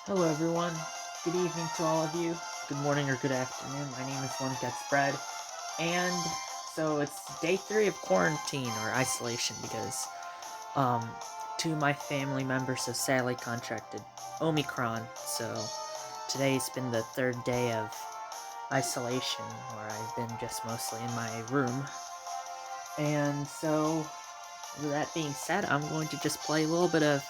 Hello everyone, good evening to all of you, good morning or good afternoon. My name is One Gets Bread, and so it's day 3 of quarantine or isolation because um two of my family members have sadly contracted Omicron. So today's been the third day of isolation where I've been just mostly in my room. And so with that being said, I'm going to just play a little bit of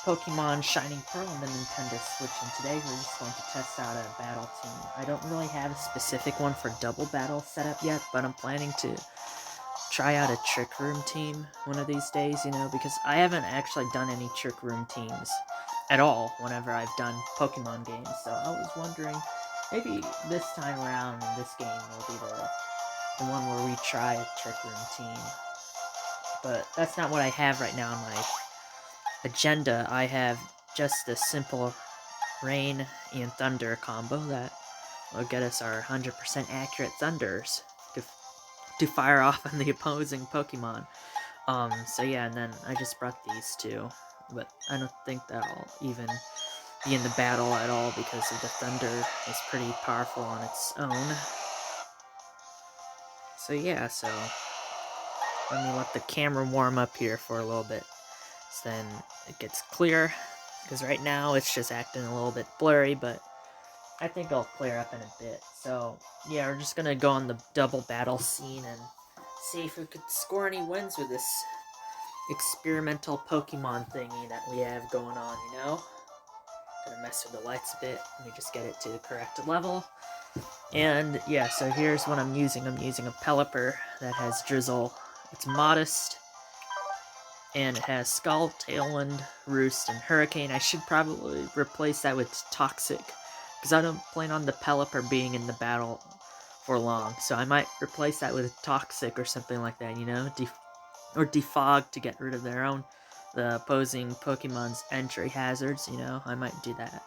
Pokemon Shining Pearl on the Nintendo Switch, and today we're just going to test out a battle team. I don't really have a specific one for double battle set up yet, but I'm planning to try out a Trick Room team one of these days, because I haven't actually done any Trick Room teams at all whenever I've done Pokemon games, so I was wondering, maybe this time around in this game will be the one where we try a Trick Room team. But that's not what I have right now on my agenda. I have just a simple rain and thunder combo that will get us our 100% accurate thunders to fire off on the opposing Pokemon. So yeah, and then I just brought these two, but I don't think that'll even be in the battle at all because of the thunder is pretty powerful on its own. So yeah, so let me let the camera warm up here for a little bit, so then it gets clear, because right now it's just acting a little bit blurry, but I think it'll clear up in a bit. So yeah, we're just gonna go on the double battle scene and see if we could score any wins with this experimental Pokemon thingy that we have going on. Gonna mess with the lights a bit. Let me just get it to the correct level. And yeah, so here's what I'm using. I'm using a Pelipper that has Drizzle. It's modest, and it has Skull, Tailwind, Roost, and Hurricane. I should probably replace that with Toxic, because I don't plan on the Pelipper being in the battle for long, so I might replace that with Toxic or something like that, or Defog to get rid of the opposing Pokemon's entry hazards, I might do that.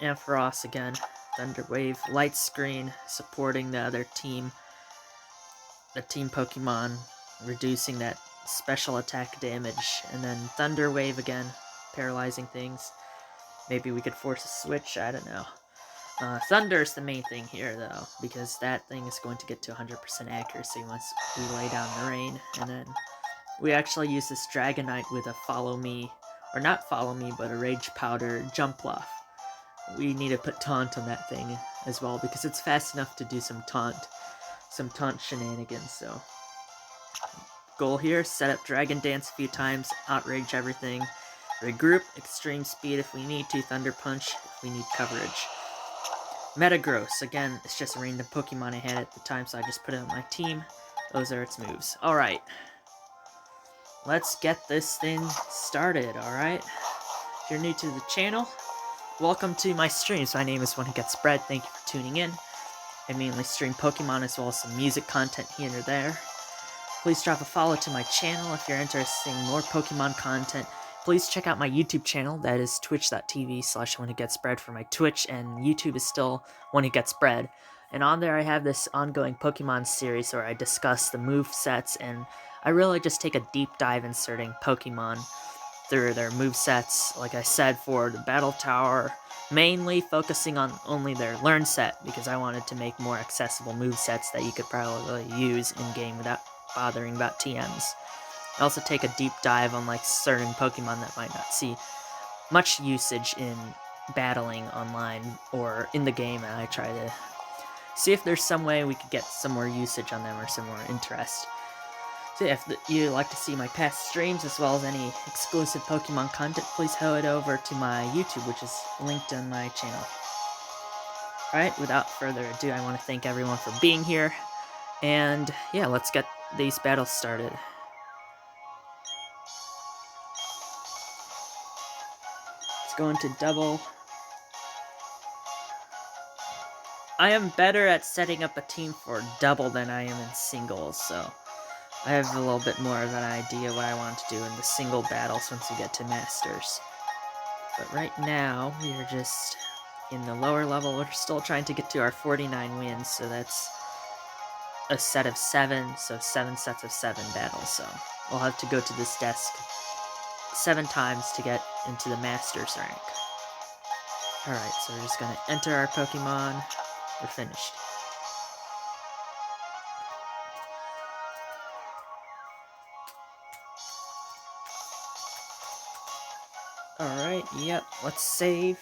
Ampharos again, Thunder Wave, Light Screen, supporting the team Pokemon, reducing that special attack damage, and then Thunder Wave again, paralyzing things. Maybe we could force a switch, I don't know. Thunder's the main thing here, though, because that thing is going to get to 100% accuracy once we lay down the rain, and then we actually use this Dragonite with a Follow Me, or not Follow Me, but a Rage Powder Jump Bluff. We need to put Taunt on that thing as well, because it's fast enough to do some taunt shenanigans, so goal here, set up Dragon Dance a few times, outrage everything, regroup, extreme speed if we need to, Thunder Punch if we need coverage. Metagross, again, it's just a random Pokemon I had at the time, so I just put it on my team. Those are its moves. Alright. Let's get this thing started, alright? If you're new to the channel, welcome to my streams. My name is One Who Gets Bread. Thank you for tuning in. I mainly stream Pokemon as well as some music content here and there. Please drop a follow to my channel if you're interested in more Pokemon content. Please check out my YouTube channel, that is twitch.tv/OneWhoGetsBread for my Twitch, and YouTube is still One Who Gets Bread. And on there I have this ongoing Pokemon series where I discuss the move sets, and I really just take a deep dive inserting Pokemon through their move sets, like I said, for the Battle Tower, mainly focusing on only their learn set, because I wanted to make more accessible move sets that you could probably use in-game without bothering about TMs. I also take a deep dive on certain Pokemon that might not see much usage in battling online or in the game, and I try to see if there's some way we could get some more usage on them or some more interest. So if you'd like to see my past streams as well as any exclusive Pokemon content, please head over to my YouTube, which is linked on my channel. Alright, without further ado, I want to thank everyone for being here, and yeah, let's get these battles started. Let's go into double. I am better at setting up a team for double than I am in singles, so I have a little bit more of an idea what I want to do in the single battles once we get to Masters. But right now, we are just in the lower level. We're still trying to get to our 49 wins, so that's a set of 7, so 7 sets of 7 battles, so we'll have to go to this desk 7 times to get into the Masters rank. Alright, so we're just gonna enter our Pokemon. We're finished. Alright, yep, let's save.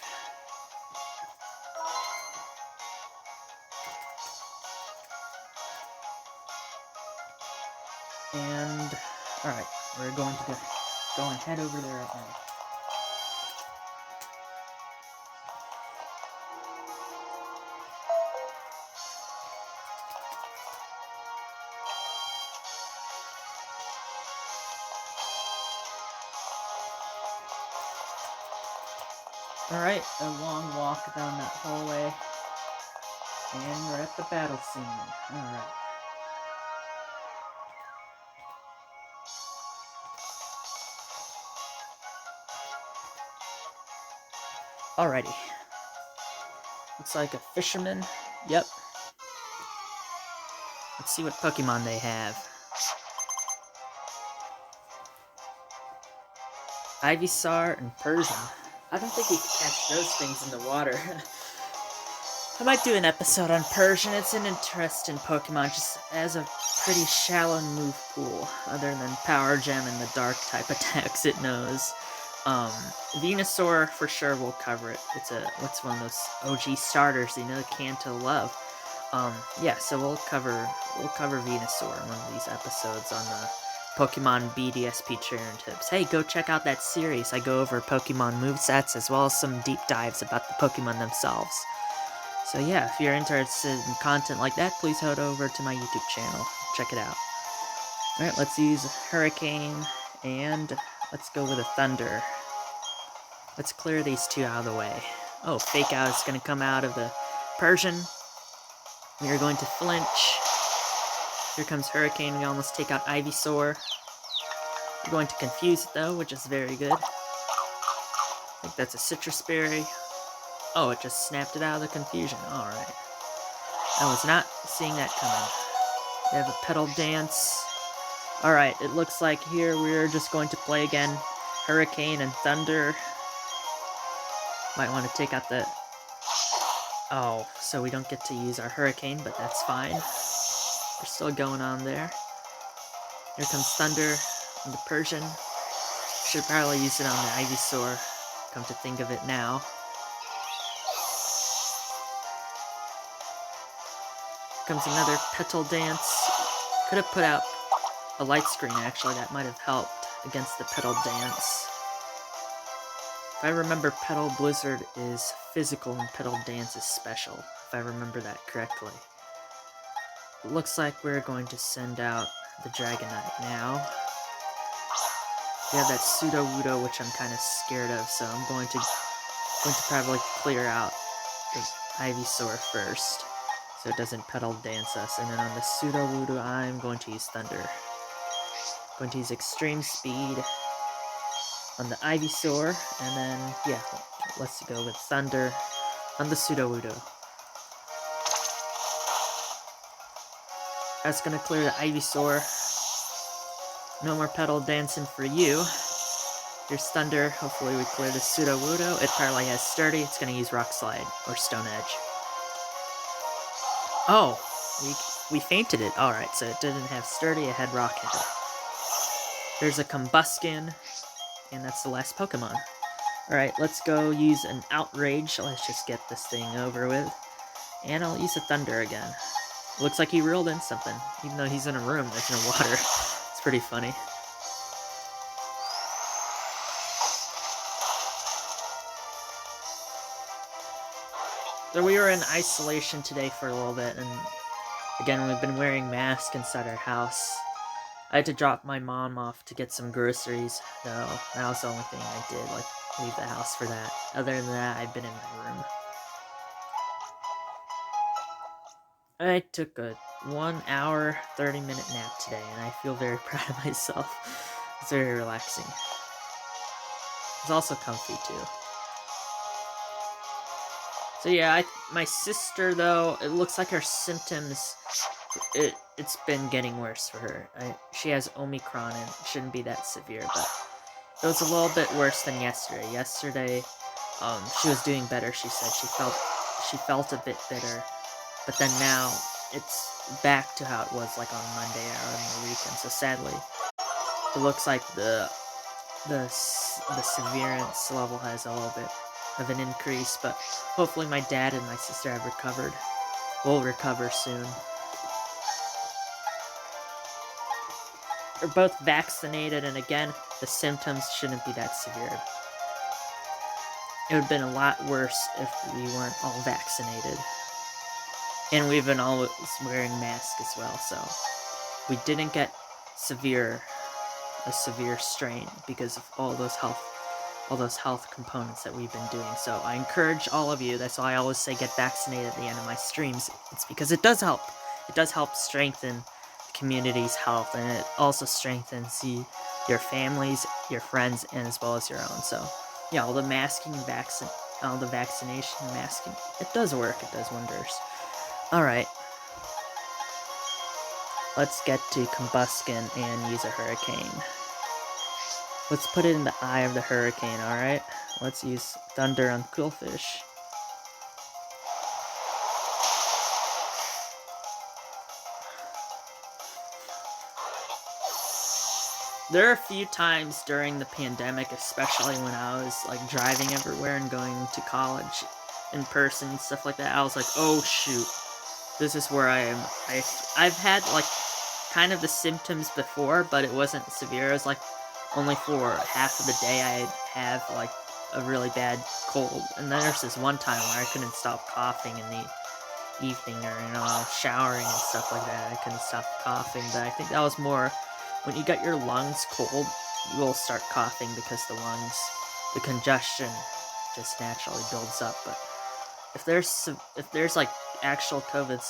And, alright, we're going to go and head over there right now. Alright, a long walk down that hallway. And we're at the battle scene. Alright. Alrighty. Looks like a fisherman. Yep. Let's see what Pokemon they have. Ivysaur and Persian. I don't think we can catch those things in the water. I might do an episode on Persian. It's an interesting Pokemon, just as a pretty shallow move pool, other than Power Gem and the Dark type attacks it knows. Venusaur for sure will cover it. It's one of those OG starters, you know, Kanto love. Yeah, so we'll cover Venusaur in one of these episodes on the Pokemon BDSP Channel Tips. Hey, go check out that series. I go over Pokemon movesets as well as some deep dives about the Pokemon themselves. So yeah, if you're interested in content like that, please head over to my YouTube channel. Check it out. Alright, let's use Hurricane, and let's go with a Thunder. Let's clear these two out of the way. Oh, Fake Out is going to come out of the Persian. We are going to flinch. Here comes Hurricane. We almost take out Ivysaur. We're going to confuse it, though, which is very good. I think that's a Citrus Berry. Oh, it just snapped it out of the confusion. Alright. I was not seeing that coming. We have a Petal Dance. Alright, it looks like here we're just going to play again Hurricane and Thunder. Might want to take out the... Oh, so we don't get to use our Hurricane, but that's fine. We're still going on there. Here comes Thunder and the Persian. Should probably use it on the Ivysaur, come to think of it now. Here comes another Petal Dance. Could have put out a light screen, actually. That might have helped against the Petal Dance. If I remember, Petal Blizzard is physical and Petal Dance is special, if I remember that correctly. It looks like we're going to send out the Dragonite now. We have that Sudowoodo, which I'm kind of scared of, so I'm going to probably clear out the Ivysaur first, so it doesn't Petal Dance us. And then on the Sudowoodo, I'm going to use Thunder. I'm going to use Extreme Speed on the Ivysaur, and then, yeah, let's go with Thunder on the Sudowoodo. That's gonna clear the Ivysaur. No more Petal Dancing for you. Here's Thunder. Hopefully we clear the Sudowoodo. It probably has Sturdy. It's gonna use Rock Slide or Stone Edge. Oh, we fainted it. Alright, so it didn't have Sturdy, it had Rock Head. There's a Combuskin. And that's the last Pokemon. Alright, let's go use an Outrage. Let's just get this thing over with. And I'll use a Thunder again. Looks like he reeled in something. Even though he's in a room, there's no water. It's pretty funny. So we were in isolation today for a little bit, and again, we've been wearing masks inside our house. I had to drop my mom off to get some groceries, though. That was the only thing I did, like, leave the house for that. Other than that, I've been in my room. I took a 1 hour, 30-minute nap today, and I feel very proud of myself. It's very relaxing. It's also comfy, too. So yeah, my sister, though, it looks like her symptoms... It's been getting worse for her. She has Omicron, and it shouldn't be that severe, but it was a little bit worse than yesterday. Yesterday, she was doing better. She said she felt a bit better, but then now it's back to how it was like on Monday or on the weekend. So sadly, it looks like the severance level has a little bit of an increase, but hopefully my dad and my sister have recovered. Will recover soon. They're both vaccinated, and again, the symptoms shouldn't be that severe. It would have been a lot worse if we weren't all vaccinated. And we've been always wearing masks as well, so we didn't get a severe strain because of all those health components that we've been doing. So I encourage all of you, that's why I always say get vaccinated at the end of my streams. It's because it does help. It does help strengthen the community's health, and it also strengthens your families, your friends, and as well as your own. So yeah, all the masking and all the vaccination and masking, it does work. It does wonders. Alright. Let's get to Combuskin and use a hurricane. Let's put it in the eye of the hurricane, alright? Let's use Thunder on Quillfish. There are a few times during the pandemic, especially when I was like driving everywhere and going to college in person and stuff like that, I was like, oh shoot, this is where I am. I've had like kind of the symptoms before, but it wasn't severe. It was like only for half of the day I'd have like a really bad cold, and then there's this one time where I couldn't stop coughing in the evening, or I was showering and stuff like that. I couldn't stop coughing, but I think that was more when you get your lungs cold, you will start coughing because the congestion just naturally builds up. But if there's like actual COVID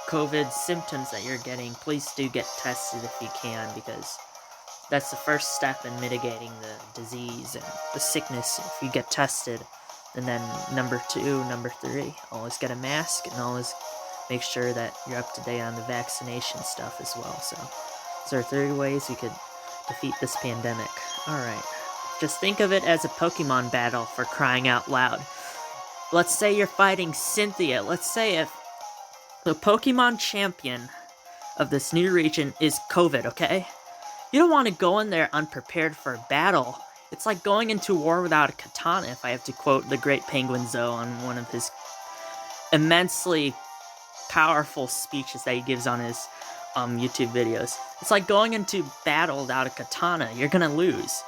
COVID symptoms that you're getting, please do get tested if you can, because that's the first step in mitigating the disease and the sickness if you get tested. And then number 3, always get a mask, and always make sure that you're up to date on the vaccination stuff as well. So there are 3 ways we could defeat this pandemic. Alright. Just think of it as a Pokemon battle, for crying out loud. Let's say you're fighting Cynthia. Let's say if the Pokemon champion of this new region is COVID, okay? You don't want to go in there unprepared for a battle. It's like going into war without a katana, if I have to quote the great Penguin Zoe on one of his immensely powerful speeches that he gives on his YouTube videos. It's like going into battle without a katana. You're gonna lose.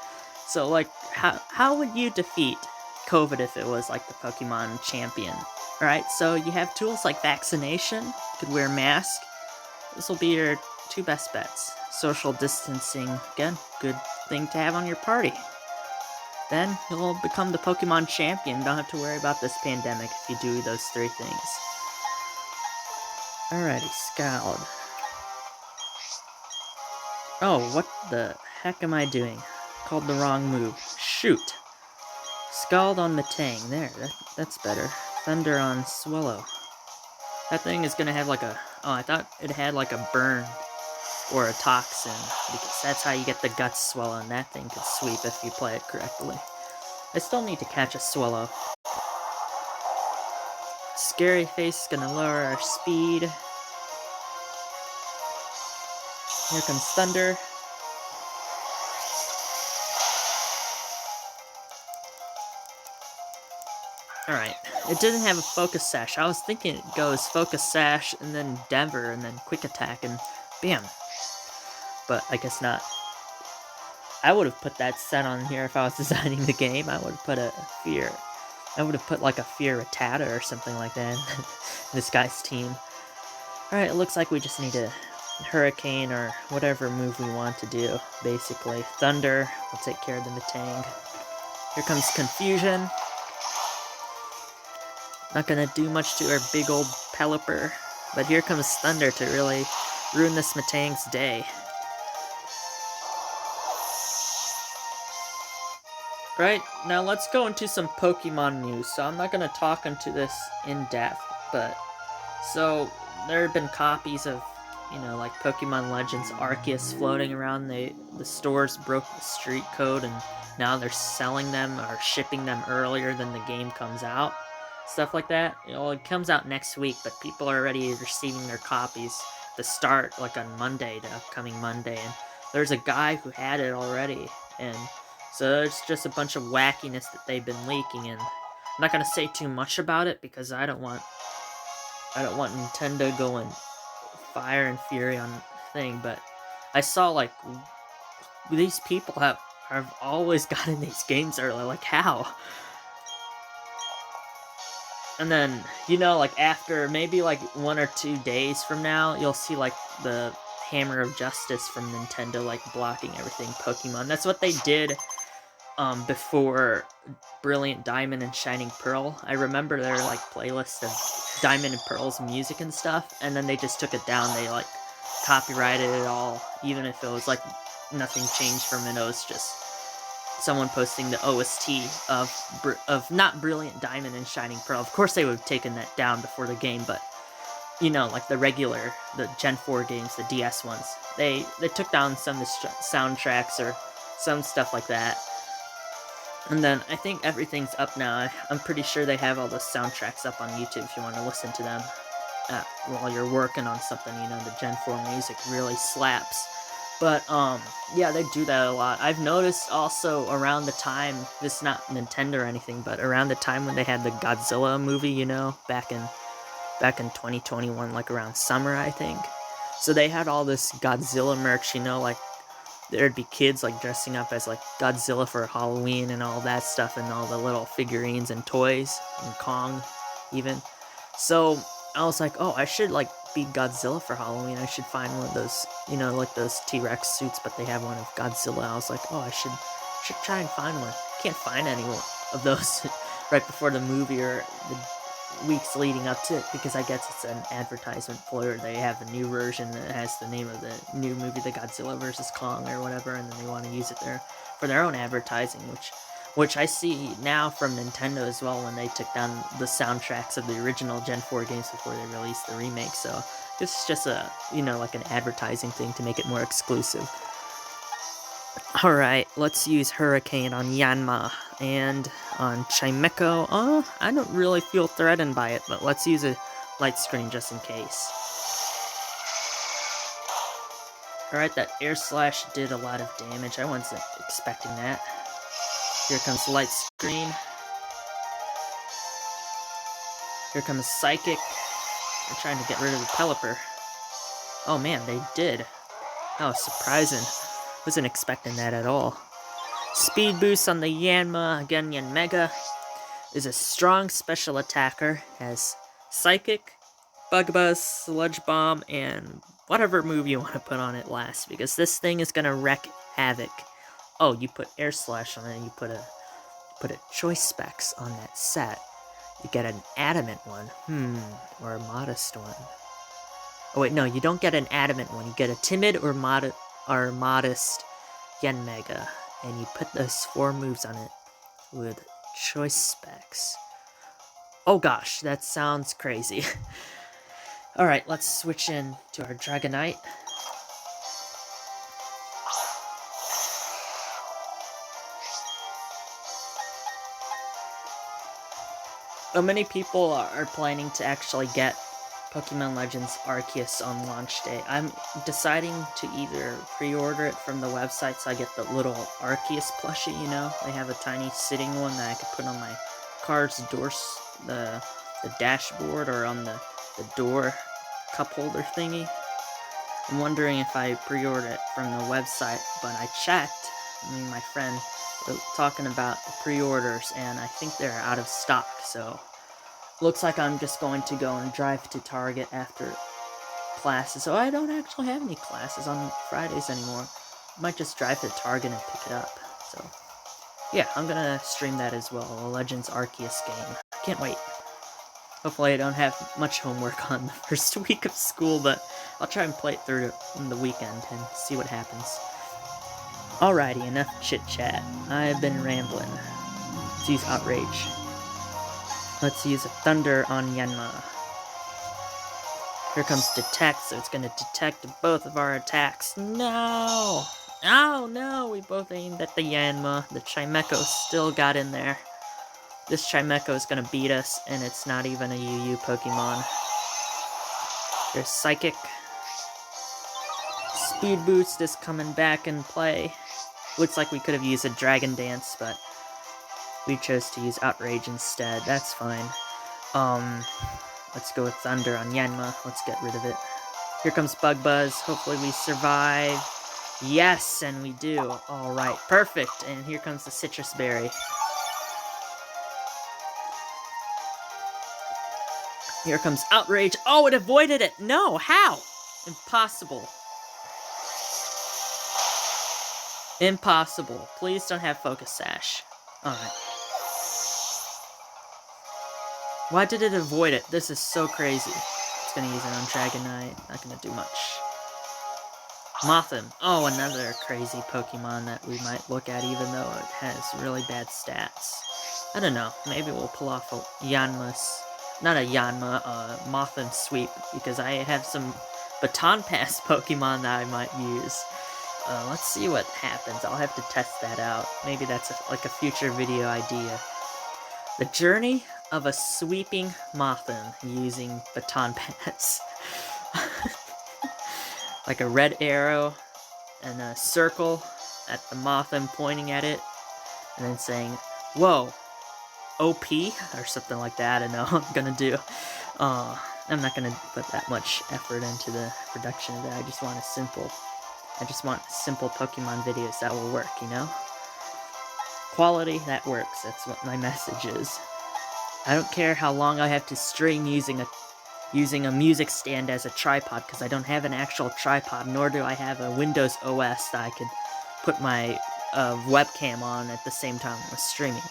So, like, how would you defeat COVID if it was like the Pokemon champion? Alright, so you have tools like vaccination, you could wear a mask. This will be your 2 best bets. Social distancing, again, good thing to have on your party. Then you'll become the Pokemon champion. Don't have to worry about this pandemic if you do those 3 things. Alrighty, Scald. Oh, what the heck am I doing? Called the wrong move. Shoot! Scald on Metang. There, that's better. Thunder on Swallow. That thing is gonna have like a... Oh, I thought it had like a burn or a toxin, because that's how you get the guts swallow, and that thing could sweep if you play it correctly. I still need to catch a Swallow. Scary Face is gonna lower our speed. Here comes Thunder. Alright, it didn't have a Focus Sash. I was thinking it goes Focus Sash, and then Denver, and then Quick Attack, and bam. But I guess not. I would have put that set on here if I was designing the game. I would have put a Fear. I would have put like a Fear Rattata or something like that in this guy's team. Alright, it looks like we just need a Hurricane or whatever move we want to do, basically. Thunder will take care of the Metang. Here comes Confusion. Not gonna do much to our big old Pelipper, but here comes Thunder to really ruin this Metang's day. Right, now let's go into some Pokemon news. So I'm not gonna talk into this in depth, but so there have been copies of you know, like Pokemon Legends Arceus floating around. The stores broke the street code, and now they're selling them or shipping them earlier than the game comes out. Stuff like that. You know, it comes out next week, but people are already receiving their copies to start like on Monday, the upcoming Monday. And there's a guy who had it already, and so it's just a bunch of wackiness that they've been leaking. And I'm not gonna say too much about it because I don't want Nintendo going fire and fury on the thing. But I saw like these people have always gotten these games early. Like how? And then, you know, like after maybe like 1 or 2 days from now, you'll see like the Hammer of Justice from Nintendo like blocking everything Pokemon. That's what they did before Brilliant Diamond and Shining Pearl. I remember their like playlist of Diamond and Pearl's music and stuff, and then they just took it down. They like copyrighted it all, even if it was like nothing changed from it. It was just someone posting the OST of not Brilliant Diamond and Shining Pearl. Of course, they would have taken that down before the game, but you know, like the Gen 4 games, the DS ones, they took down some of the soundtracks or some stuff like that. And then I think everything's up now. I'm pretty sure they have all the soundtracks up on YouTube if you want to listen to them while you're working on something. You know, the Gen 4 music really slaps. But, yeah, they do that a lot. I've noticed also around the time, this is not Nintendo or anything, but around the time when they had the Godzilla movie, you know, back in 2021, like around summer, I think. So they had all this Godzilla merch, you know, like there'd be kids like dressing up as like Godzilla for Halloween and all that stuff, and all the little figurines and toys, and Kong even. So I was like, oh, I should like be Godzilla for Halloween. I should find one of those, you know, like those T-Rex suits, but they have one of Godzilla. I was like, oh, I should try and find one. Can't find any of those right before the movie or the weeks leading up to it, because I guess it's an advertisement for it. They have a new version that has the name of the new movie, the Godzilla vs. Kong or whatever, and then they want to use it there for their own advertising, which I see now from Nintendo as well, when they took down the soundtracks of the original Gen 4 games before they released the remake. So this is just a, you know, like an advertising thing to make it more exclusive. Alright, let's use Hurricane on Yanma, and on Chimecho, I don't really feel threatened by it, but let's use a light screen just in case. Alright, that air slash did a lot of damage. I wasn't expecting that. Here comes light screen. Here comes Psychic. They're trying to get rid of the Pelipper. Oh man, they did. That was surprising. Wasn't expecting that at all. Speed boost on the Yanma. Again, Yanmega is a strong special attacker. Has Psychic, Bug Buzz, Sludge Bomb, and whatever move you want to put on it last, because this thing is gonna wreak havoc. Oh, you put Air Slash on it, and you put a Choice Specs on that set. You get an Adamant one. Or a Modest one. Oh wait, no, you don't get an Adamant one. You get a Timid or Modest Yanmega, and you put those 4 moves on it with Choice Specs. Oh gosh, that sounds crazy. Alright, let's switch in to our Dragonite. Many people are planning to actually get Pokemon Legends Arceus on launch day. I'm deciding to either pre-order it from the website so I get the little Arceus plushie, you know? They have a tiny sitting one that I could put on my car's door, the dashboard, or on the door cup holder thingy. I'm wondering if I pre-order it from the website, but I checked, me and my friend were talking about the pre-orders, and I think they're out of stock, so looks like I'm just going to go and drive to Target after classes. So I don't actually have any classes on Fridays anymore. I might just drive to Target and pick it up. So yeah, I'm gonna stream that as well, a Legends Arceus game. Can't wait. Hopefully I don't have much homework on the first week of school, but I'll try and play it through on the weekend and see what happens. Alrighty, enough chit-chat. I've been rambling. Let's use Outrage. Let's use a Thunder on Yanma. Here comes detect, so it's gonna detect both of our attacks. No! Oh no, we both aimed at the Yanma. The Chimecho still got in there. This Chimecho is gonna beat us, and it's not even a UU Pokemon. There's Psychic. Speed Boost is coming back in play. Looks like we could have used a Dragon Dance, but we chose to use Outrage instead. That's fine. Let's go with Thunder on Yanma. Let's get rid of it. Here comes Bug Buzz. Hopefully we survive. Yes, and we do. Alright, perfect. And here comes the Citrus Berry. Here comes Outrage. Oh, it avoided it! No, how? Impossible. Impossible. Please don't have Focus Sash. Alright. Why did it avoid it? This is so crazy. It's gonna use it on Dragonite. Not gonna do much. Mothim. Oh, another crazy Pokemon that we might look at even though it has really bad stats. I don't know. Maybe we'll pull off a Yanma's... Not a Yanma, Mothim Sweep, because I have some Baton Pass Pokemon that I might use. Let's see what happens. I'll have to test that out. Maybe that's like a future video idea. The journey of a sweeping Mothim using Baton Pass. Like a red arrow and a circle at the Mothim pointing at it, and then saying, "Whoa, OP?" or something like that. I don't know what I'm gonna do. I'm not gonna put that much effort into the production of that. I just want simple Pokemon videos that will work, you know? Quality, that works. That's what my message is. I don't care how long I have to stream using a music stand as a tripod, because I don't have an actual tripod, nor do I have a Windows OS that I could put my webcam on at the same time I was streaming.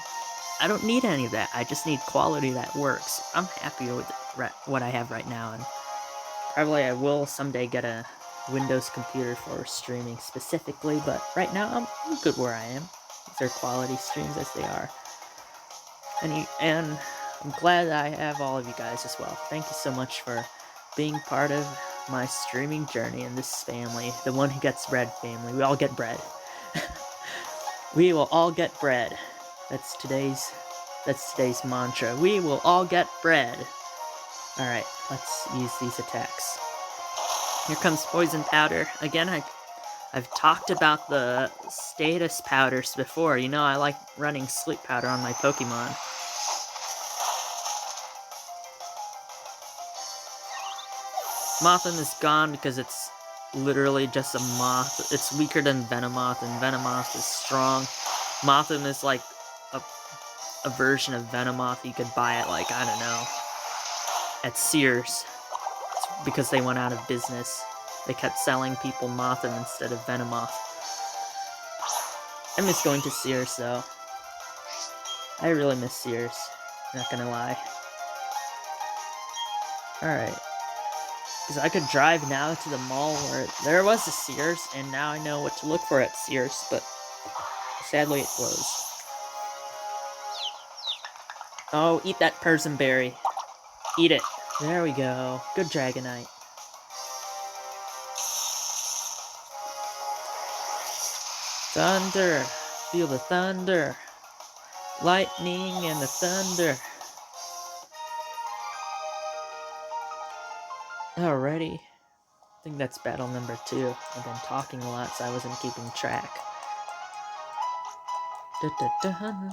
I don't need any of that. I just need quality that works. I'm happy with what I have right now, and probably I will someday get a Windows computer for streaming specifically, but right now I'm good where I am. These are quality streams as they are. And I'm glad that I have all of you guys as well. Thank you so much for being part of my streaming journey in this family. The one who gets bread family. We all get bread. We will all get bread. That's today's mantra. We will all get bread. Alright, let's use these attacks. Here comes Poison Powder. Again, I've talked about the status powders before. You know, I like running Sleep Powder on my Pokemon. Mothim is gone because it's literally just a moth. It's weaker than Venomoth, and Venomoth is strong. Mothim is like a version of Venomoth you could buy at, like, I don't know, at Sears. It's because they went out of business. They kept selling people Mothim instead of Venomoth. I miss going to Sears, though. I really miss Sears. Not gonna lie. Alright. Because I could drive now to the mall where there was a Sears, and now I know what to look for at Sears, but sadly it closed. Oh, eat that Persimberry. Eat it. There we go. Good Dragonite. Thunder. Feel the thunder. Lightning and the thunder. Alrighty. I think that's battle number 2. I've been talking a lot, so I wasn't keeping track. Dun dun dun.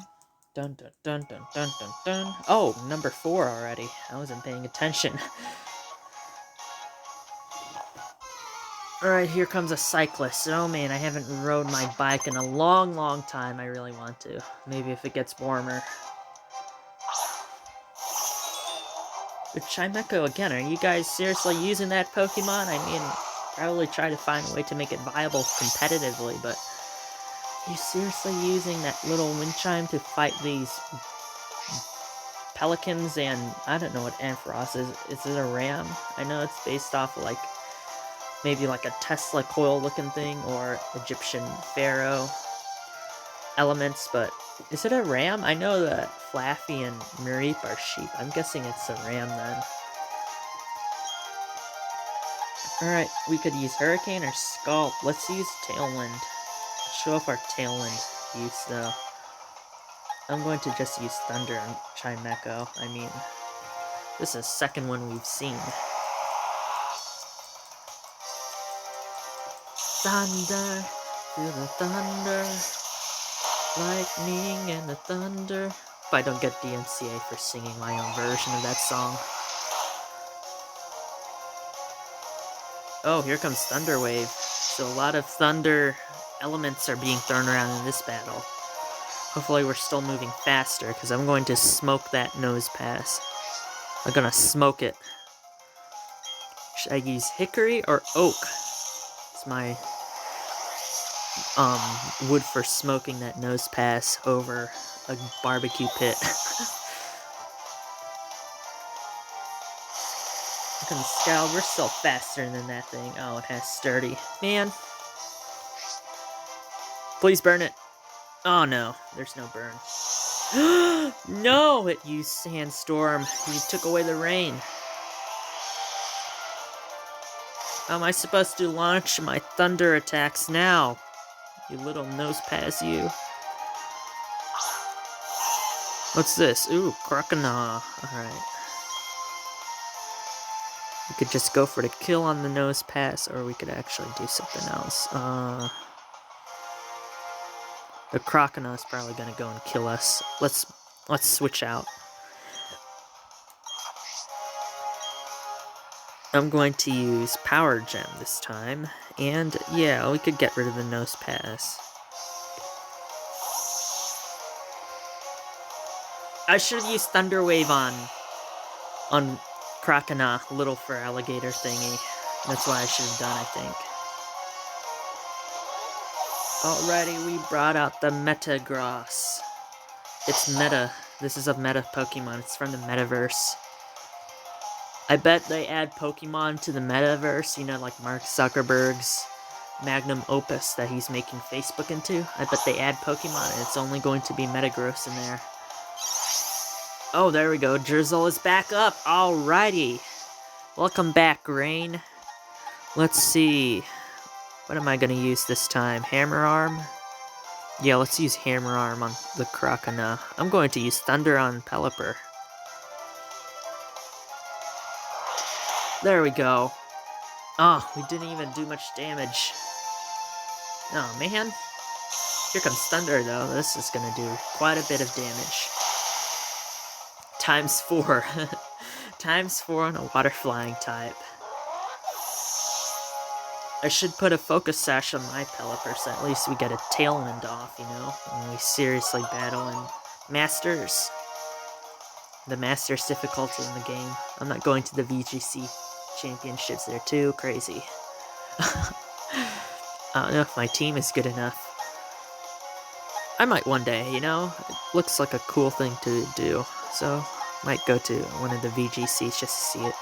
Dun dun dun dun dun dun dun. Oh, number 4 already. I wasn't paying attention. Alright, here comes a cyclist. Oh man, I haven't rode my bike in a long time. I really want to. Maybe if it gets warmer. But Chimecho again, are you guys seriously using that Pokemon? I mean, probably try to find a way to make it viable competitively, but are you seriously using that little wind chime to fight these pelicans and I don't know what Ampharos is. Is it a ram? I know it's based off of like maybe like a Tesla coil looking thing or Egyptian pharaoh elements, but is it a ram? I know that Flaffy and Mareep are sheep. I'm guessing it's a ram then. Alright, we could use Hurricane or Scald. Let's use Tailwind. Show off our Tailwind use, though. I'm going to just use Thunder on Chimecho. I mean, this is the second one we've seen. Thunder, feel the thunder, lightning and the thunder. If I don't get DMCA for singing my own version of that song. Oh, here comes Thunder Wave. So a lot of thunder elements are being thrown around in this battle. Hopefully we're still moving faster, because I'm going to smoke that nose pass. I'm gonna smoke it. Should I use hickory or oak? It's my wood for smoking that nose pass over a barbecue pit. Look at the Scowl, we're still faster than that thing. Oh, it has sturdy. Man. Please burn it. Oh no, there's no burn. No, it used Sandstorm. You took away the rain. How am I supposed to launch my thunder attacks now? You little nose pass, you. What's this? Ooh, Croconaw. Alright. We could just go for the kill on the nose pass, or we could actually do something else. The Croconaw is probably gonna go and kill us. Let's switch out. I'm going to use Power Gem this time, and yeah, we could get rid of the nose pass. I should have used Thunder Wave on Croconaw, little for alligator thingy. That's what I should have done, I think. Alrighty, we brought out the Metagross. It's meta. This is a meta Pokemon. It's from the metaverse. I bet they add Pokemon to the metaverse, you know, like Mark Zuckerberg's magnum opus that he's making Facebook into. I bet they add Pokemon and it's only going to be Metagross in there. Oh, there we go. Drizzle is back up. Alrighty. Welcome back, Rain. Let's see. What am I going to use this time? Hammer Arm? Yeah, let's use Hammer Arm on the Croconaw. I'm going to use Thunder on Pelipper. There we go. Oh, we didn't even do much damage. Oh, man. Here comes Thunder, though. This is going to do quite a bit of damage. Times 4. Times 4 on a water flying type. I should put a focus sash on my Pelipper, so at least we get a tailwind off, you know, when we seriously battle in Masters. The Masters difficulty in the game. I'm not going to the VGC championships, they're too crazy. I don't know if my team is good enough. I might one day, you know? It looks like a cool thing to do, so might go to one of the VGCs just to see it.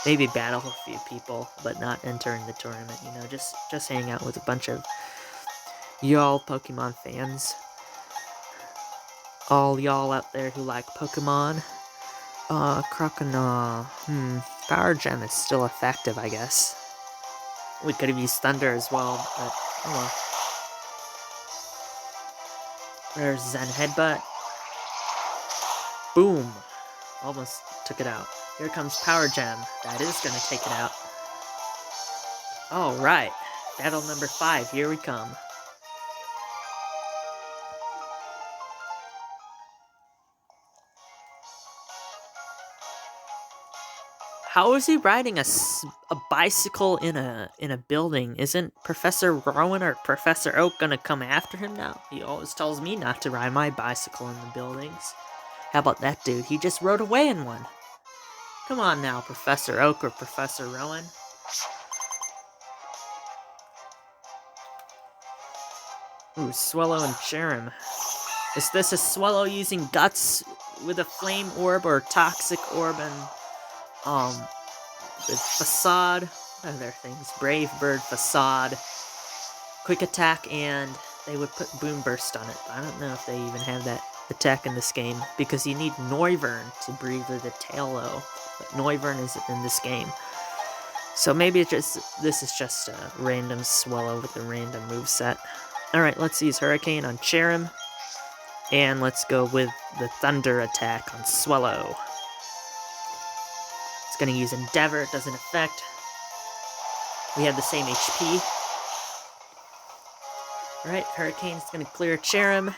Maybe battle a few people, but not enter in the tournament, you know, just hang out with a bunch of y'all Pokemon fans. All y'all out there who like Pokemon. Croconaw. Power Gem is still effective, I guess. We could have used Thunder as well, but oh well. There's Zen Headbutt. Boom. Almost took it out. Here comes Power Gem. That is going to take it out. Alright. Battle number 5. Here we come. How is he riding a bicycle in a building? Isn't Professor Rowan or Professor Oak going to come after him now? He always tells me not to ride my bicycle in the buildings. How about that dude? He just rode away in one. Come on now, Professor Oak or Professor Rowan. Ooh, Swallow and Cherim. Is this a Swallow using Guts with a Flame Orb or Toxic Orb and, with Facade? What are their things? Brave Bird, Facade, Quick Attack, and they would put Boom Burst on it. But I don't know if they even have that attack in this game, because you need Noivern to breathe with a Taillow. But Noivern isn't in this game. So maybe this is just a random swallow with a random moveset. Alright, let's use Hurricane on Cherim. And let's go with the Thunder attack on Swallow. It's gonna use Endeavor, it doesn't affect. We have the same HP. Alright, Hurricane's gonna clear Cherim.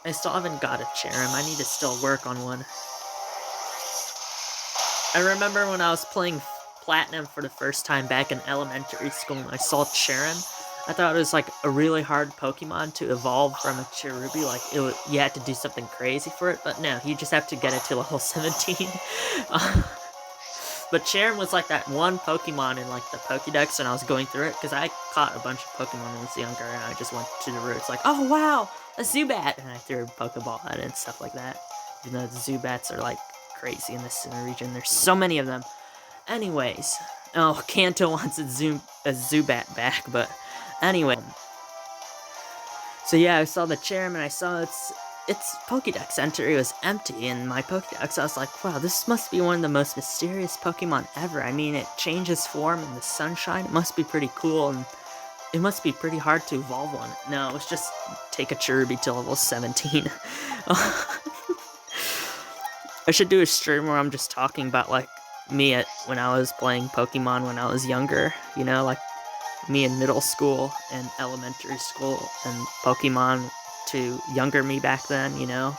I still haven't got a Cherim, I need to still work on one. I remember when I was playing Platinum for the first time back in elementary school and I saw Cherim. I thought it was like a really hard Pokemon to evolve from a Cherubi, like you had to do something crazy for it, but no, you just have to get it to level 17. But Cherim was like that one Pokemon in like the Pokédex when I was going through it, because I caught a bunch of Pokemon when I was younger, and I just went to the roots like, oh wow, a Zubat! And I threw a Pokeball at it and stuff like that. Even though the Zubats are like crazy in this region, there's so many of them. Anyways, oh, Kanto wants a Zubat back, but anyway. So yeah, I saw the Cherim and I saw its Pokédex entry was empty in my Pokédex. I was like, wow, this must be one of the most mysterious Pokemon ever. I mean, it changes form in the sunshine. It must be pretty cool, and it must be pretty hard to evolve one. No, it's just take a Cherubi to level 17. I should do a stream where I'm just talking about, like, me when I was playing Pokemon when I was younger. You know, like, me in middle school and elementary school and Pokemon to younger me back then, you know?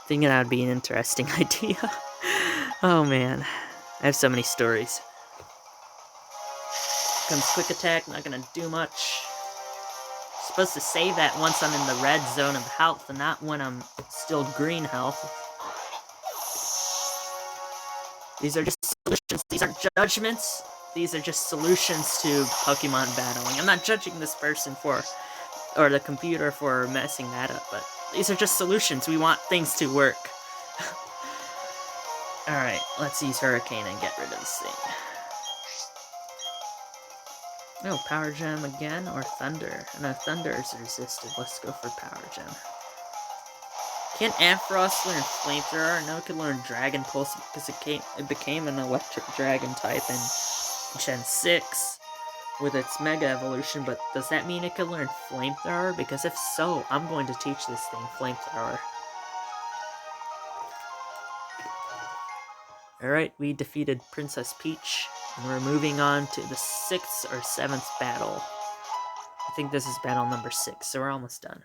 Thinking that would be an interesting idea. Oh man, I have so many stories. Comes quick attack, not gonna do much. Supposed to save that once I'm in the red zone of health and not when I'm still green health. These are just solutions, these aren't judgments. These are just solutions to Pokemon battling. I'm not judging this person or the computer for messing that up, but these are just solutions. We want things to work. Alright, let's use Hurricane and get rid of this thing. No, Power Gem again, or Thunder? No, Thunder is resisted. Let's go for Power Gem. Can Ampharos learn Flamethrower? No, it could learn Dragon Pulse because it became an electric dragon type in Gen 6 with its Mega Evolution, but does that mean it could learn Flamethrower? Because if so, I'm going to teach this thing Flamethrower. Alright, we defeated Princess Peach, and we're moving on to the 6th or 7th battle. I think this is battle number 6, so we're almost done.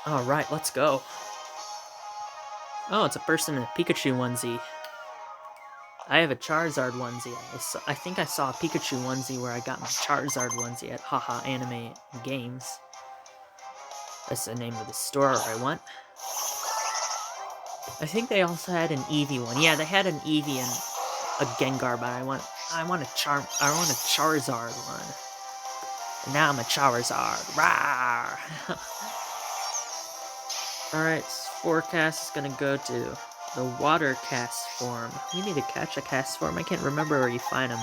Alright, let's go. Oh, it's a person in a Pikachu onesie. I have a Charizard onesie. I think I saw a Pikachu onesie where I got my Charizard onesie at Haha Anime Games. That's the name of the store I went. I think they also had an Eevee one. Yeah, they had an Eevee and a Gengar, but I want a Charizard one. And now I'm a Charizard. Rawr! Alright, forecast is gonna go to the water cast form. We need to catch a cast form. I can't remember where you find them.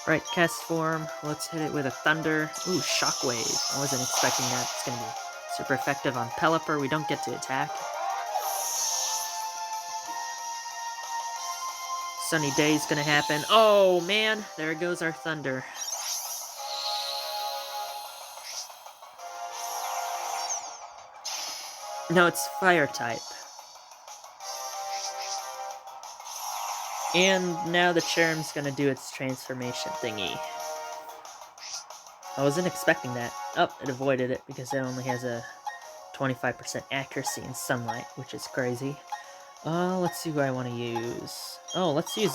Right, cast form. Let's hit it with a Thunder. Ooh, Shockwave. I wasn't expecting that. It's gonna be super effective on Pelipper. We don't get to attack. Sunny Day's gonna happen. Oh man, there goes our Thunder. No, it's Fire type. And now the Cherim's gonna do its transformation thingy. I wasn't expecting that. Oh, it avoided it because it only has a 25% accuracy in sunlight, which is crazy. Let's see who I want to use. Oh, let's use...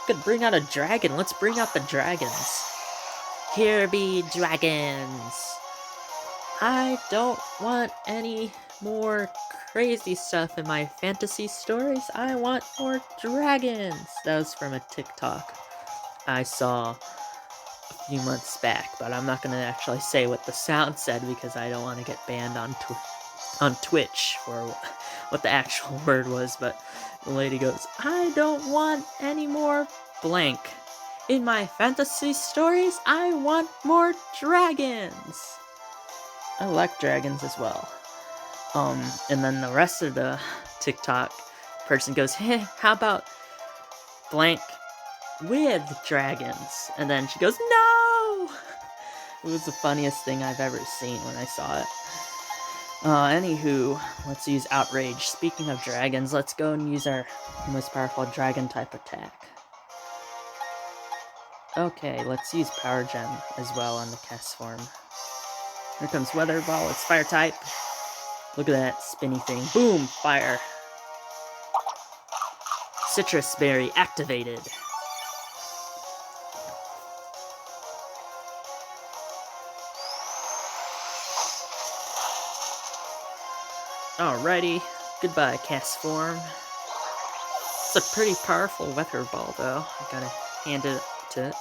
We could bring out a dragon. Let's bring out the dragons. Here be dragons. I don't want any more crazy stuff in my fantasy stories. I want more dragons. That was from a TikTok I saw a few months back, but I'm not going to actually say what the sound said because I don't want to get banned on Twitch for what the actual word was, but the lady goes, I don't want any more blank. In my fantasy stories, I want more dragons. I like dragons as well. And then the rest of the TikTok person goes, hey, how about blank with dragons? And then she goes, no! It was the funniest thing I've ever seen when I saw it. Anywho, let's use Outrage. Speaking of dragons, let's go and use our most powerful dragon type attack. Okay, let's use Power Gem as well on the cast form. Here comes Weather Ball, it's fire type. Look at that spinny thing. Boom! Fire. Citrus Berry activated. Alrighty. Goodbye, cast form. It's a pretty powerful Weather Ball, though. I gotta hand it to it.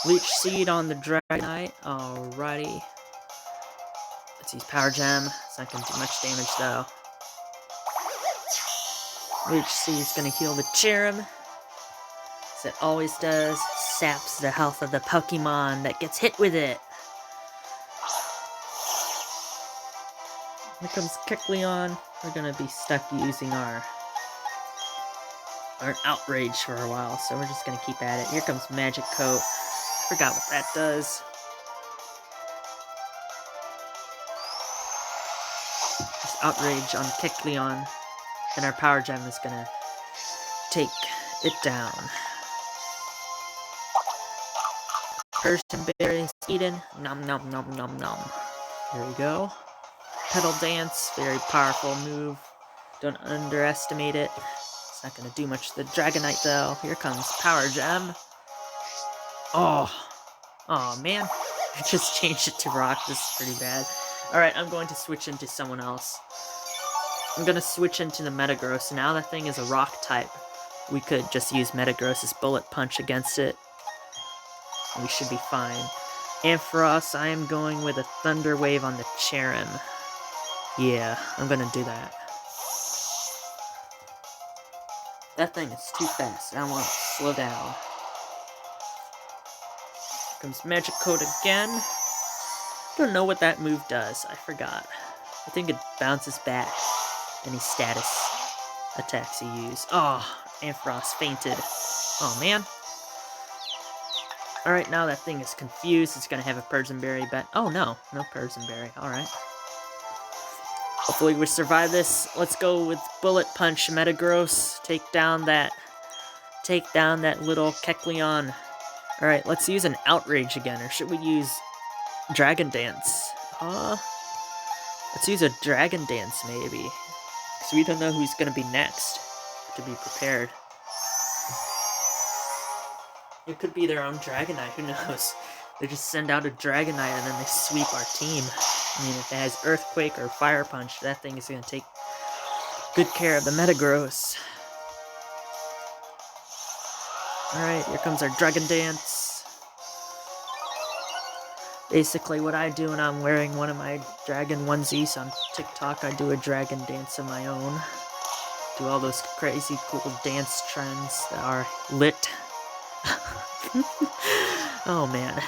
Leech Seed on the Dragonite. Alrighty. Let's use Power Gem. It's not gonna do much damage, though. Leech Seed is gonna heal the Cherim, as it always does. Saps the health of the Pokemon that gets hit with it. Here comes Kecleon. We're gonna be stuck using our Outrage for a while, so we're just gonna keep at it. Here comes Magic Coat. I forgot what that does. Just Outrage on Kecleon, and our Power Gem is gonna take it down. Persian Berry Eden. Nom nom nom nom nom. There we go. Petal Dance, very powerful move. Don't underestimate it. It's not gonna do much to the Dragonite though. Here comes Power Gem. Oh man. I just changed it to Rock. This is pretty bad. Alright, I'm going to switch into someone else. I'm gonna switch into the Metagross. Now that thing is a Rock type. We could just use Metagross's Bullet Punch against it. We should be fine. And for us, I am going with a Thunder Wave on the Cherim. Yeah, I'm gonna do that. That thing is too fast. I want to slow down. Here comes Magic Coat again. Don't know what that move does. I forgot. I think it bounces back any status attacks you use. Oh, Ampharos fainted. Oh, man. Alright, now that thing is confused. It's gonna have a Persian Berry bet. Oh, no. No Persian Berry. Alright. Hopefully we survive this. Let's go with Bullet Punch Metagross. Take down that little Kecleon. Alright, let's use an Outrage again. Or should we use Dragon Dance? Let's use a Dragon Dance, maybe. Because we don't know who's going to be next. To be prepared. It could be their own Dragonite, who knows? They just send out a Dragonite and then they sweep our team. I mean, if it has Earthquake or Fire Punch, that thing is going to take good care of the Metagross. Alright, here comes our Dragon Dance. Basically, what I do when I'm wearing one of my dragon onesies on TikTok, I do a Dragon Dance of my own. Do all those crazy cool dance trends that are lit. Oh, man.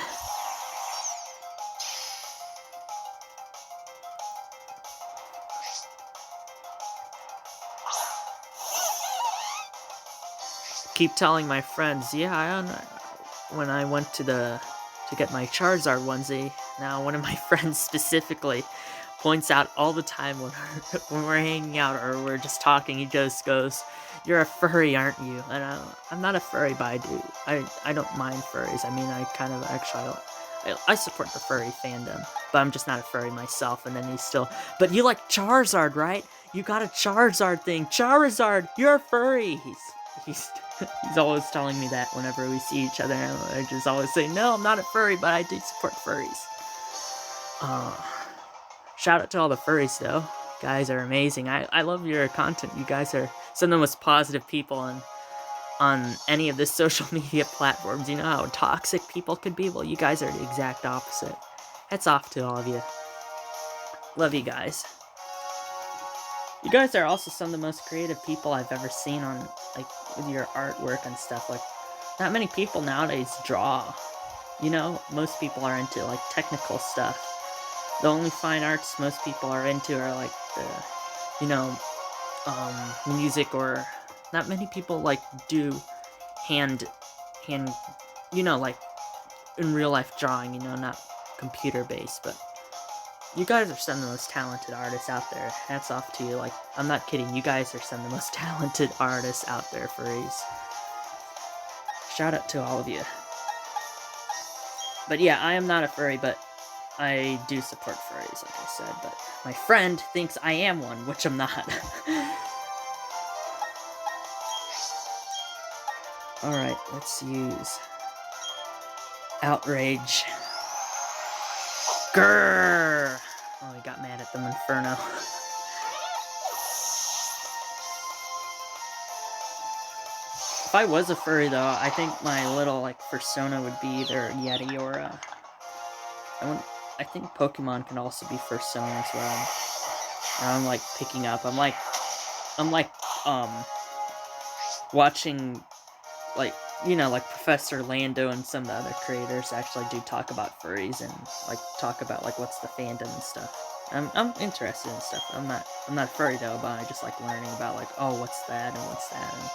Keep telling my friends, yeah, when I went to get my Charizard onesie, now one of my friends specifically points out all the time when we're hanging out or we're just talking, he just goes, "You're a furry, aren't you?" And I'm not a furry, but I don't mind furries. I mean, I kind of actually I support the furry fandom, but I'm just not a furry myself. And then he's still, but you like Charizard, right? You got a Charizard thing. Charizard, you're a furry. He's always telling me that whenever we see each other. And I just always say, no, I'm not a furry, but I do support furries. Shout out to all the furries, though. You guys are amazing. I love your content. You guys are some of the most positive people on any of the social media platforms. You know how toxic people could be? Well, you guys are the exact opposite. Hats off to all of you. Love you guys. You guys are also some of the most creative people I've ever seen on, like, with your artwork and stuff. Like, not many people nowadays draw. You know, most people are into, like, technical stuff. The only fine arts most people are into are, like, the, you know, music, or not many people like do hand, you know, like in real life drawing, you know, not computer based, but you guys are some of the most talented artists out there. Hats off to you. Like, I'm not kidding. You guys are some of the most talented artists out there, furries. Shout out to all of you. But yeah, I am not a furry, but I do support furries, like I said. But my friend thinks I am one, which I'm not. Alright, let's use outrage. Grrr! Oh, he got mad at them Inferno. If I was a furry, though, I think my little, like, persona would be either Yeti or, I think Pokemon can also be persona as well. And I'm, like, picking up. I'm like, watching, like, you know, like Professor Lando and some of the other creators actually do talk about furries and, like, talk about, like, what's the fandom and stuff. I'm interested in stuff. I'm not furry, though, but I just like learning about, like, oh, what's that and what's that and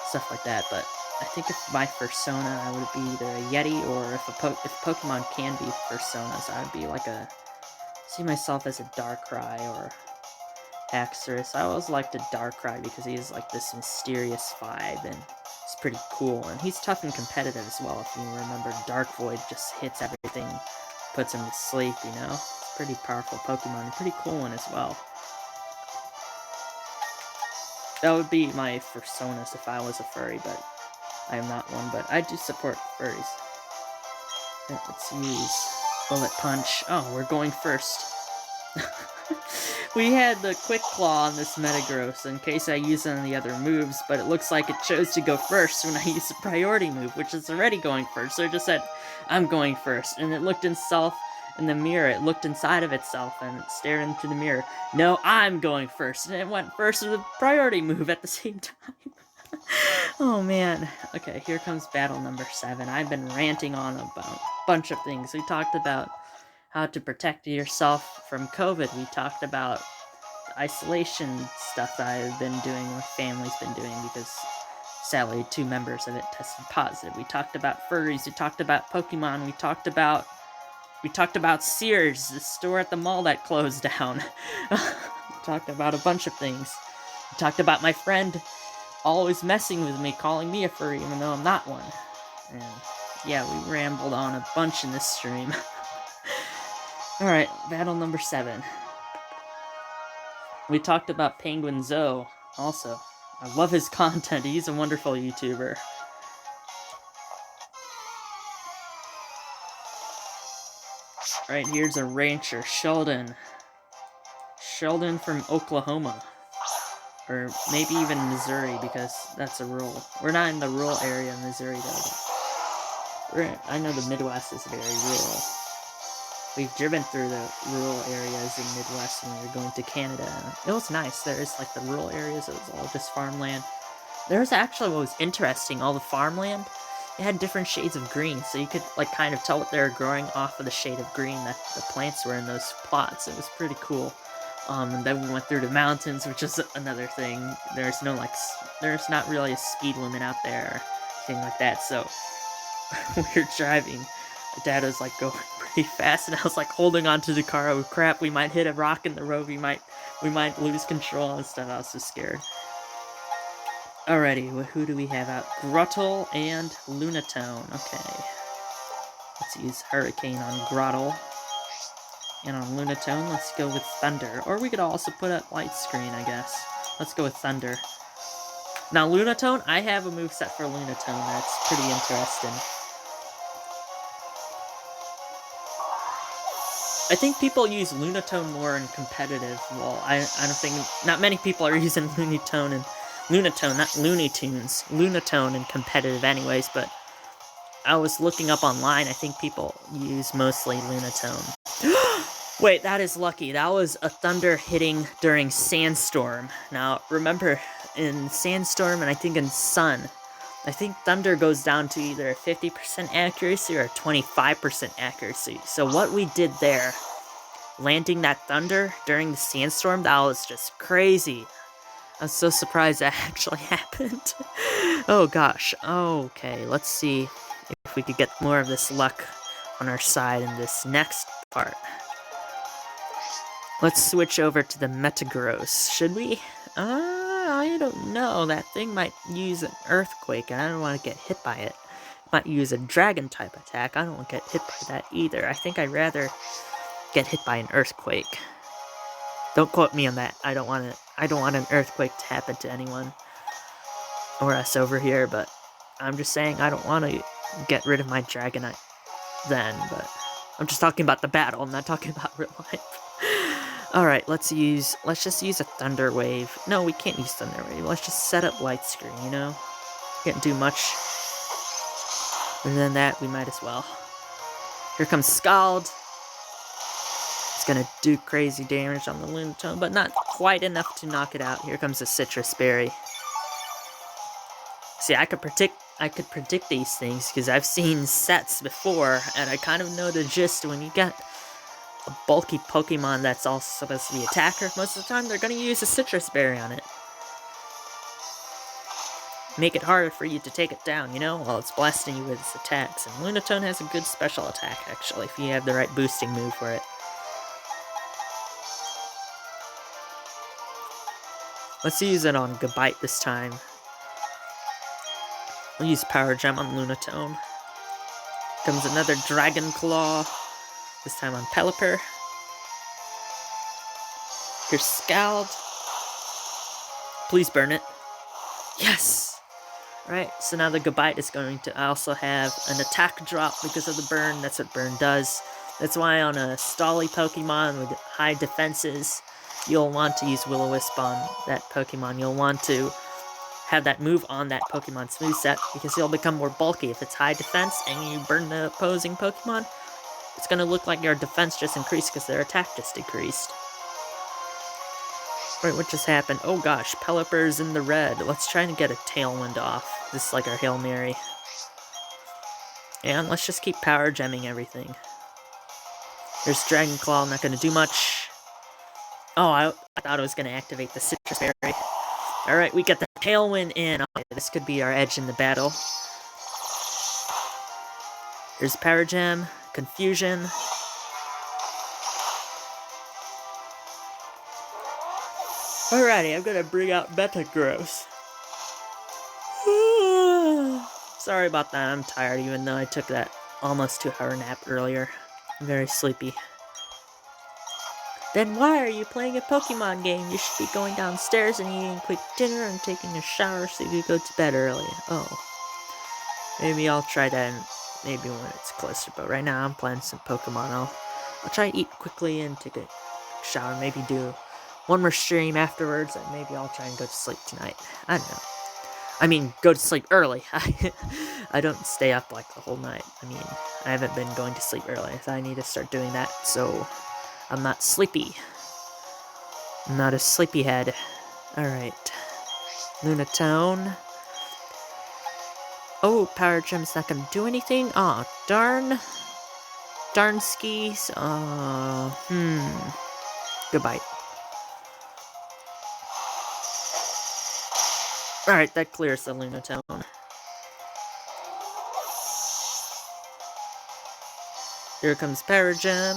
stuff like that. But I think if my persona, I would be either a Yeti, or if Pokemon can be personas, I would be like see myself as a Darkrai or Haxorus. I always liked a Darkrai because he has, like, this mysterious vibe, and it's pretty cool. And he's tough and competitive as well. If you remember, Dark Void just hits everything, puts him to sleep, you know? It's a pretty powerful Pokemon, and pretty cool one as well. That would be my personas if I was a furry, but I am not one. But I do support furries. Let's use Bullet Punch. Oh, we're going first. We had the Quick Claw on this Metagross in case I use any of the other moves, but it looks like it chose to go first when I used the priority move, which is already going first, so it just said, I'm going first, and it looked itself in the mirror, it looked inside of itself, and it stared into the mirror. No, I'm going first, and it went first with the priority move at the same time. Oh man. Okay, here comes battle number 7. I've been ranting on about a bunch of things. We talked about how to protect yourself from COVID. We talked about the isolation stuff that I've been doing, my family's been doing, because sadly 2 members of it tested positive. We talked about furries, we talked about Pokemon, we talked about Sears, the store at the mall that closed down. We talked about a bunch of things. We talked about my friend always messing with me, calling me a furry even though I'm not one. And yeah, we rambled on a bunch in this stream. Alright, battle number 7. We talked about Penguin Zoe, also. I love his content, he's a wonderful YouTuber. Right, here's a rancher, Sheldon. Sheldon from Oklahoma. Or maybe even Missouri, because that's a rural. We're not in the rural area of Missouri, though. I know the Midwest is very rural. We've driven through the rural areas in the Midwest when we were going to Canada. It was nice. There's, like, the rural areas, it was all just farmland. There's actually what was interesting, all the farmland, it had different shades of green, so you could, like, kind of tell what they were growing off of the shade of green that the plants were in those plots. It was pretty cool. And then we went through the mountains, which is another thing. There's no, like, there's not really a speed limit out there or anything like that, so we were driving. My dad was, like, going pretty fast, and I was, like, holding onto the car. Oh, crap, we might hit a rock in the road. We might lose control and stuff. I was so scared. Alrighty, who do we have out? Grottle and Lunatone. Okay. Let's use Hurricane on Grottle. And on Lunatone, let's go with Thunder. Or we could also put up Light Screen, I guess. Let's go with Thunder. Now, Lunatone, I have a moveset for Lunatone that's pretty interesting. I think people use Lunatone more in competitive. Well, I don't think... Not many people are using Lunatone, not Looney Tunes. Lunatone in competitive anyways, but... I was looking up online, I think people use mostly Lunatone. Wait, that is lucky. That was a Thunder hitting during Sandstorm. Now, remember, in Sandstorm and I think in Sun, I think Thunder goes down to either a 50% accuracy or a 25% accuracy. So what we did there, landing that Thunder during the Sandstorm, that was just crazy. I was so surprised that actually happened. Oh gosh. Okay, let's see if we could get more of this luck on our side in this next part. Let's switch over to the Metagross. Should we? I don't know. That thing might use an Earthquake, and I don't want to get hit by it. Might use a Dragon-type attack. I don't want to get hit by that either. I think I'd rather get hit by an Earthquake. Don't quote me on that. I don't want an Earthquake to happen to anyone or us over here, but I'm just saying I don't want to get rid of my Dragonite then, but I'm just talking about the battle. I'm not talking about real life. Alright, let's just use a Thunder Wave. No, we can't use Thunder Wave. Let's just set up Light Screen, you know? Can't do much. Other than that, we might as well. Here comes Scald. It's gonna do crazy damage on the Lunatone, but not quite enough to knock it out. Here comes the Citrus Berry. See, I could predict these things because I've seen sets before, and I kind of know the gist. When you get a bulky Pokemon that's also supposed to be attacker, most of the time they're going to use a Citrus Berry on it. Make it harder for you to take it down, you know, while it's blasting you with its attacks. And Lunatone has a good special attack, actually, if you have the right boosting move for it. Let's use it on Gabite this time. We'll use Power Gem on Lunatone. Comes another Dragon Claw. This time on Pelipper. Here's Scald. Please burn it. Yes! Right, so now the Gabite is going to also have an attack drop because of the burn. That's what burn does. That's why on a Stally Pokemon with high defenses, you'll want to use Will-O-Wisp on that Pokemon. You'll want to have that move on that Pokemon's moveset because he'll become more bulky. If it's high defense and you burn the opposing Pokemon, it's going to look like your defense just increased because their attack just decreased. Wait, what just happened? Oh gosh, Pelipper's in the red. Let's try and get a Tailwind off. This is like our Hail Mary. And let's just keep Power Gemming everything. There's Dragon Claw, not going to do much. Oh, I thought it was going to activate the Citrus Berry. Alright, we got the Tailwind in. Okay, this could be our edge in the battle. There's Power Gem, Confusion. Alrighty, I'm gonna bring out Metagross. Sorry about that, I'm tired even though I took that almost 2-hour nap earlier. I'm very sleepy. Then why are you playing a Pokemon game? You should be going downstairs and eating a quick dinner and taking a shower so you can go to bed early. Oh. Maybe I'll try that maybe when it's closer, but right now I'm playing some Pokemon. I'll try to eat quickly and take a shower, maybe do one more stream afterwards, and maybe I'll try and go to sleep tonight. I don't know. I mean, go to sleep early. I don't stay up like the whole night. I mean, I haven't been going to sleep early, so I need to start doing that, so I'm not sleepy. I'm not a sleepyhead. Alright. Lunatone. Oh, Power Gem's not gonna do anything? Aw, oh, darn. Darn skis. Goodbye. Alright, that clears the Lunatone. Here comes Power Gem.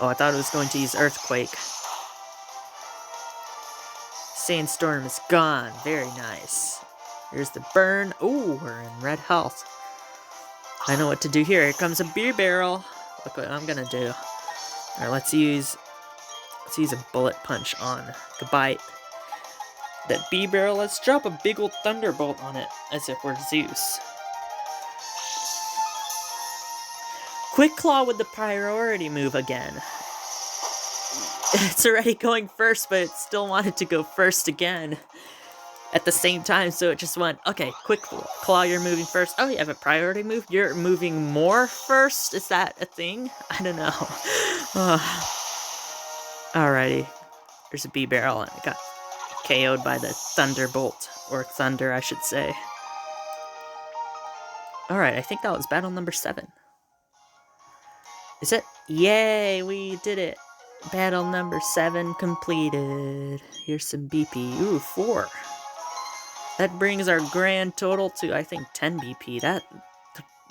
Oh, I thought it was going to use Earthquake. Sandstorm is gone. Very nice. Here's the burn. Ooh, we're in red health. I know what to do here. Here comes a beer barrel. Look what I'm gonna do. Alright, let's use a bullet punch on Gabite. That bee barrel, let's drop a big old thunderbolt on it, as if we're Zeus. Quick Claw with the priority move again. It's already going first, but it still wanted to go first again at the same time, so it just went, okay, Quick Claw, you're moving first. Oh, you have a priority move? You're moving more first? Is that a thing? I don't know. Alrighty. There's a bee barrel, and it got KO'd by the Thunderbolt, or Thunder, I should say. Alright, I think that was battle number 7. Is it? Yay, we did it. Battle number 7 completed. Here's some BP. Ooh, 4. That brings our grand total to, I think, 10 BP.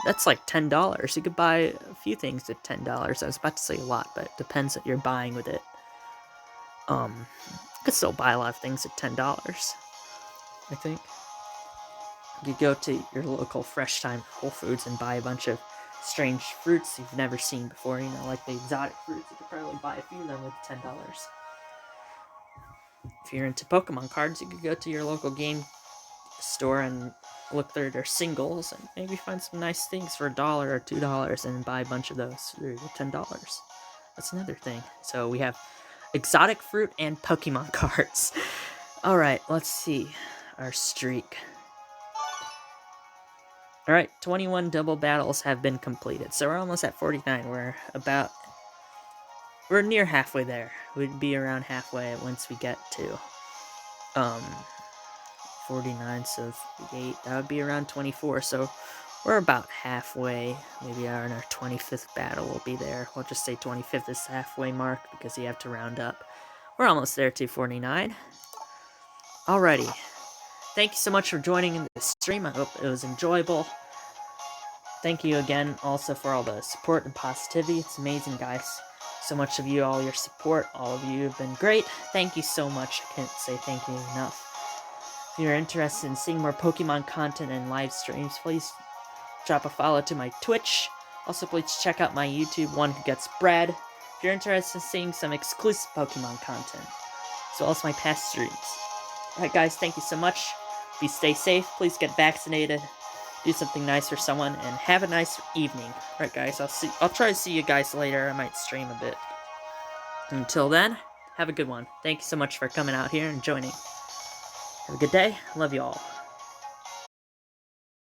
That's like $10. You could buy a few things at $10. I was about to say a lot, but it depends what you're buying with it. You could still buy a lot of things at $10, I think. You could go to your local Fresh Time Whole Foods and buy a bunch of strange fruits you've never seen before, you know, like the exotic fruits. You could probably buy a few of them with $10. If you're into Pokemon cards, you could go to your local game store and look through their singles and maybe find some nice things for $1 or $2 and buy a bunch of those for $10. That's another thing. So we have exotic fruit and Pokemon cards. Alright, let's see our streak. Alright, 21 double battles have been completed. So we're almost at 49. We're near halfway there. We'd be around halfway once we get to 49, so 8, that would be around 24, so we're about halfway. Maybe on our 25th battle we'll be there. We'll just say 25th is the halfway mark, because you have to round up. We're almost there to 49. Alrighty. Thank you so much for joining in this stream. I hope it was enjoyable. Thank you again also for all the support and positivity. It's amazing, guys. So much of you, all your support, all of you have been great. Thank you so much. I can't say thank you enough. If you're interested in seeing more Pokemon content and live streams, please drop a follow to my Twitch. Also, please check out my YouTube, One Who Gets Bread, if you're interested in seeing some exclusive Pokemon content, as well as my past streams. Alright guys, thank you so much. Please stay safe, please get vaccinated, do something nice for someone, and have a nice evening. Alright guys, I'll try to see you guys later. I might stream a bit. Until then, have a good one. Thank you so much for coming out here and joining. Have a good day. Love you all.